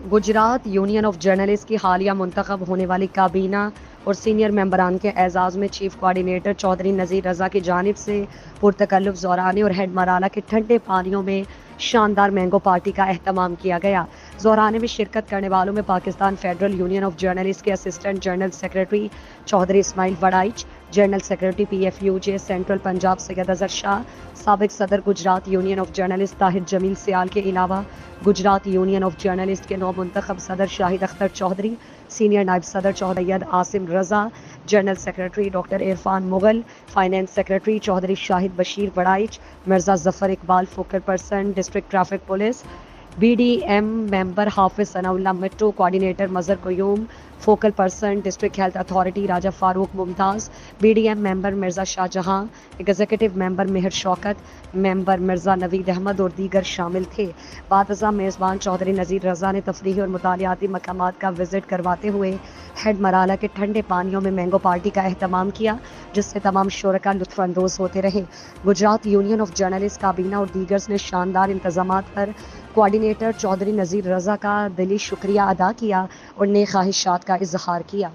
Gujarat union of journalist की हालिया मुंतखब होने वाली काबीना और सीनियर मेंबरान के एजाज़ में चीफ कोऑर्डिनेटर चौधरी नज़ीर रज़ा की जानिब से पुरतकल्लुफ़ ज़ोरानी और हेड मराला के ठंडे पानियों में शानदार मैंगो पार्टी का एहतमाम किया गया। ज़ोरानी में शिरकत करने वालों में Pakistan federal union of journalist के assistant general secretary Chaudhry Ismail Waraich, general secretary PFUJ central Punjab Syed Azhar Shah, साबिक सदर Gujrat union of journalist Tahir Jamil Sial के अलावा गुजरात यूनियन ऑफ जर्नलिस्ट के नौ मुंतखब सदर शाहिद अख्तर चौधरी, सीनियर नायब सदर Chaudhry Syed Asim Raza, general secretary doctor Irfan Mughal, finance secretary Chaudhry Shahid Bashir Waraich, Mirza Zafar Iqbal focal person district traffic police, BDM member Hafiz Sanaullah Mithu, coordinator Mazhar Qayyum, focal person district health authority Raja Farooq Mumtaz, BDM member Mirza Shahjahan, executive member Mehr Shaukat, member Mirza Naveed Ahmed और दीगर शामिल थे। बादशाह मेज़बान चौधरी नज़ीर रज़ा ने तफरीही और मुतालियाती मकामात का विजिट करवाते हुए हेड मराला के ठंडे पानियों में मैंगो पार्टी का एहतमाम किया, जिससे तमाम शुरका लुत्फ़अंदोज़ होते रहे। गुजरात यूनियन ऑफ जर्नलिस्ट काबीना और दीगर्स ने शानदार इंतजामात पर कोऑर्डिनेटर चौधरी नज़ीर रज़ा का दिली शुक्रिया अदा किया और नेक ख्वाहिशात का इजहार किया।